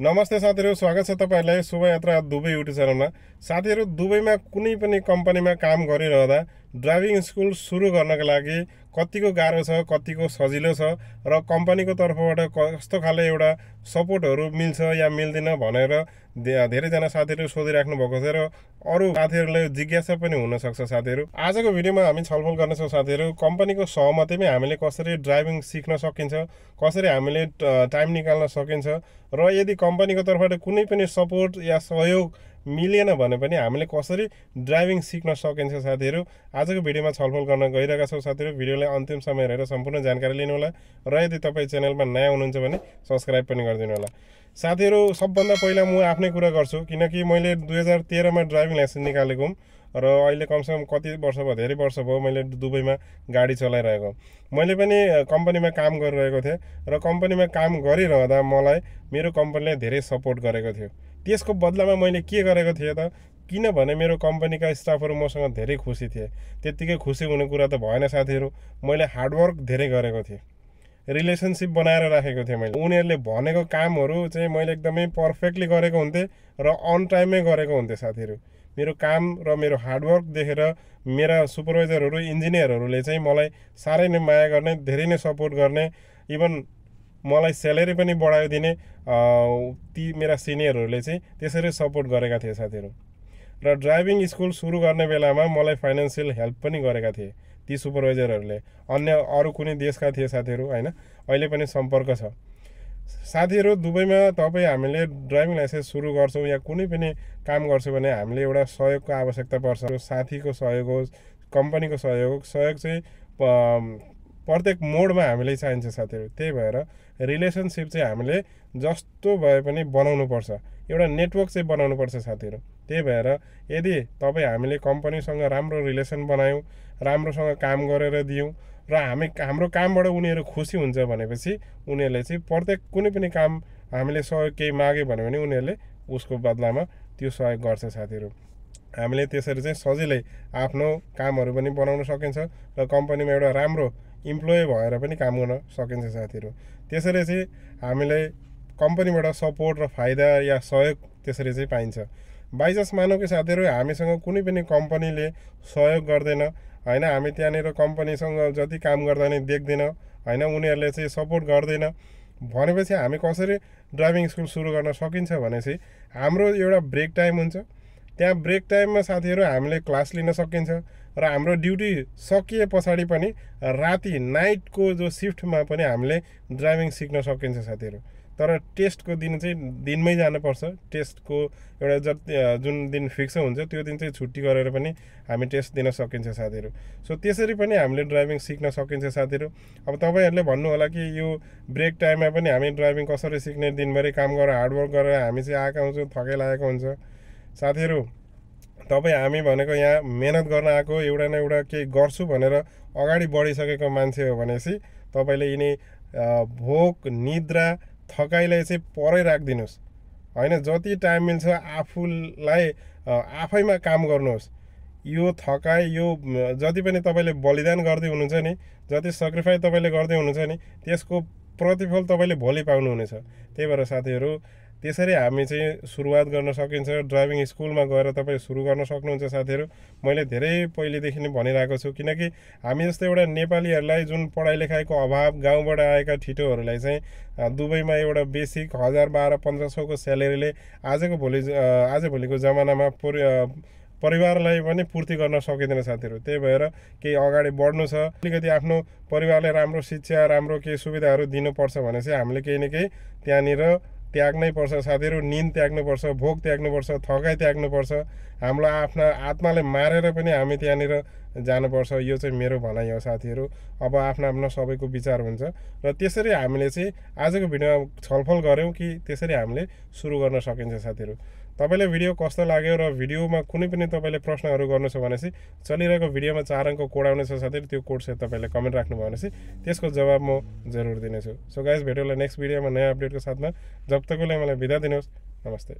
नमस्ते साथीहरु, स्वागत छ तपाईहरुलाई शोभायात्रा दुबई युट्युब च्यानलमा। साथीहरु, दुबईमा कुनै पनि कम्पनीमा काम गरिरहँदा ड्राइभिङ स्कुल सुरु गर्नका लागि कतिको गाह्रो छ, कतिको सजिलो छ र कम्पनीको तर्फबाट कस्तो खाले एउटा सपोर्टहरु मिल्छ या मिल्दैन भनेर धेरैजना साथीहरु सोधिराख्नु भएको छ र अरु साथीहरुलाई जिज्ञासा पनि हुन सक्छ। साथीहरु, आजको भिडियोमा हामी छलफल गर्ने छौं। साथीहरु, कम्पनीको सहमतिमै हामीले कसरी ड्राइभिङ सिक्न सकिन्छ, कसरी हामीले टाइम निकाल्न सकिन्छ र यदि कम्पनीको तर्फबाट कुनै पनि सपोर्ट या सहयोग मिलेन भने पनि हामीले कसरी ड्राइभिङ सिक्न सकिन्छ। साथीहरु, आजको भिडियोमा छलफल गर्न गइरहेका छौं। साथीहरु, भिडियोलाई अन्तिम समय हेरेर सम्पूर्ण जानकारी लिनु होला र यदि तपाई च्यानलमा नयाँ हुनुहुन्छ भने सब्स्क्राइब पनि गरिदिनु होला। साथीहरु, सबभन्दा पहिला म आफ्नै कुरा गर्छु, किनकि मैले 2013 मा ड्राइभिङ लाइसेन्स निकालेको र अहिले कमसेकम कति वर्ष भयो, धेरै वर्ष भयो मैले दुबईमा गाडी चलाइरहेको। मैले पनि कम्पनीमा काम गरिरहेको थिएँ र कम्पनीमा काम गरिरहँदा मलाई मेरो कम्पनीले धेरै सपोर्ट गरेको थियो। त्यसको बदलामा मैले के गरेको थिएँ त, किनभने मेरो कम्पनीका स्टाफहरु मसँग धेरै खुसी थिए। त्यतिकै खुसी हुने कुरा त भएन साथीहरु, मैले हार्डवर्क धेरै गरेको थिएँ, रिलेसनशिप बनाएर राखेको थिएँ। मैले उनीहरूले भनेको कामहरु चाहिँ मैले एकदमै पर्फेक्टली गरेको हुन्थे र अन टाइममै गरेको हुन्थे। साथीहरु, मेरो काम र मेरो हार्डवर्क देखेर मेरा सुपरभाइजरहरु, इन्जिनियरहरुले चाहिँ मलाई साह्रै नै माया गर्ने, धेरै नै सपोर्ट गर्ने, इभन मलाई स्यालेरी पनि बढाइदिने ती मेरा सिनियरहरुले चाहिँ त्यसरी सपोर्ट गरेका थिए। साथीहरु, र ड्राइभिङ स्कुल सुरु गर्ने बेलामा मलाई फाइनान्शियल हेल्प पनि गरेका थिए ती सुपरभाइजरहरुले। अन्य अरु कुनै देशका थिए साथीहरु, हैन, अहिले पनि सम्पर्क छ। साथीहरु, दुबईमा तपाई हामीले ड्राइभिङ लाइसेन्स सुरु गर्छौं या कुनै पनि काम गर्छौं भने हामीले एउटा सहयोगको आवश्यकता पर्छ। साथीको सहयोग होस्, कम्पनीको सहयोग चाहिँ प्रत्येक मोडमा हामीले चाहिन्छ। साथीहरु, त्यही भएर रिलेसनशिप चाहिँ हामीले जस्तो भए पनि बनाउनु पर्छ, एउटा नेटवर्क चाहिँ बनाउनु पर्छ। साथीहरु, त्यही भएर यदि तपाई हामीले कम्पनीसँग राम्रो रिलेसन बनायौं, राम्रोसँग काम गरेर दियौं र हाम्रो कामबाट उनीहरु खुसी हुन्छ भनेपछि उनीहरुले चाहिँ प्रत्येक कुनै पनि काम हामीले सहयोग केही मागे भने उनीहरुले उसको बदलामा त्यो सहयोग गर्छ। साथीहरु, हामीले त्यसरी चाहिँ सजिलै आफ्नो कामहरु पनि बनाउन सकिन्छ र कम्पनीमा एउटा राम्रो इम्प्लोइ भएर पनि काम गर्न सकिन्छ। साथीहरु, त्यसरी चाहिँ हामीले कम्पनीबाट सपोर्ट र फाइदा या सहयोग त्यसरी चाहिँ पाइन्छ। बाइचान्स मानौ कि साथीहरु हामीसँग कुनै पनि कम्पनीले सहयोग गर्दैन, हैन, हामी त्यहाँनिर कम्पनीसँग जति काम गर्दा नि देख्दैन, हैन, उनीहरुले चाहिँ सपोर्ट गर्दैन भनेपछि हामी कसरी ड्राइभिङ स्कुल सुरु गर्न सकिन्छ भनेपछि हाम्रो एउटा ब्रेक टाइम हुन्छ। त्यहाँ ब्रेक टाइममा साथीहरु हामीले क्लास लिन सकिन्छ र हाम्रो ड्युटी सकिए पछाडी पनि राति नाइटको जो शिफ्टमा पनि हामीले ड्राइभिङ सिक्न सकिन्छ। साथीहरु, तर टेस्टको दिन चाहिँ दिनमै जानुपर्छ। टेस्टको एउटा जुन दिन फिक्स हुन्छ त्यो दिन चाहिँ छुट्टी गरेर पनि हामी टेस्ट दिन सकिन्छ। साथीहरु, सो त्यसरी पनि हामीले ड्राइभिङ सिक्न सकिन्छ। साथीहरु, अब तपाईहरुले भन्नु होला कि यो ब्रेक टाइममा पनि हामी ड्राइभिङ कसरी सिक्ने, दिनभरि काम गरेर हार्डवर्क गरेर हामी चाहिँ आएका हुन्छौँ, थकै लागेको हुन्छ। साथीहरु, तपाई हामी भनेको यहाँ मेहनत गर्न आएको, एउटा न एउटा केही गर्छु भनेर अगाडि बढिसकेको मान्छे हो भनेपछि तपाईले यिनी भोक, निद्रा, थकाइलाई चाहिँ परै राख्दिनुस्, हैन। जति टाइम मिल्छ आफूलाई आफैमा काम गर्नुहोस्। यो थकाइ, यो जति पनि तपाईले बलिदान गर्दै हुनुहुन्छ नि, जति सक्रिफाइस तपाईले गर्दै हुनुहुन्छ नि, त्यसको प्रतिफल तपाईले भोलि पाउनुहुनेछ। त्यही भएर साथीहरु, त्यसरी हामी चाहिँ सुरुवात गर्न सकिन्छ। ड्राइभिङ स्कुलमा गएर तपाई सुरु गर्न सक्नुहुन्छ। साथीहरु, मैले धेरै पहिलेदेखि नै भनिरहेको छु, किनकि हामी जस्तो एउटा नेपालीहरुलाई जुन पढाइ लेखाइको अभाव, गाउँबाट आएका ठिटोहरुलाई चाहिँ दुबईमा एउटा बेसिक 1000-1200-1500 को स्यालेरीले आजभोलिको जमानामा परिवारलाई पनि पूर्ति गर्न सकिँदैन। साथीहरु, त्यही भएर केही अगाडि बढ्नु छ, अलिकति आफ्नो परिवारलाई राम्रो शिक्षा, राम्रो केही सुविधाहरु दिनुपर्छ भने चाहिँ हामीले केही न केही त्यहाँनिर त्याग्नै पर्छ। साथीहरु, निन्द त्याग्नुपर्छ, भोक त्याग्नुपर्छ, थकाइ त्याग्नुपर्छ, हाम्रो आफ्ना आत्मालाई मारेर पनि हामी त्यहाँनिर जानुपर्छ। यो चाहिँ मेरो भनाइ हो। साथीहरु, अब आफ्नो सबैको विचार हुन्छ र त्यसरी हामीले चाहिँ आजको भिडियोमा छलफल गर्यौं कि त्यसरी हामीले सुरु गर्न सकिन्छ। साथीहरु, तपाईलाई भिडियो कस्तो लाग्यो र भिडियोमा कुनै पनि तपाईले प्रश्नहरु गर्नु छ भनेपछि चलिरहेको भिडियोमा 4 अंकको कोड आउने छ। साथीहरु, त्यो कोड चाहिँ तपाईले कमेन्ट राख्नुभयो भनेपछि त्यसको जवाब म जरुर दिनेछु। सो गाइस, भेटौँला नेक्स्ट भिडियोमा नयाँ अपडेटको साथमा। जब तकको लागि मलाई बिदा दिनुहोस्। नमस्ते।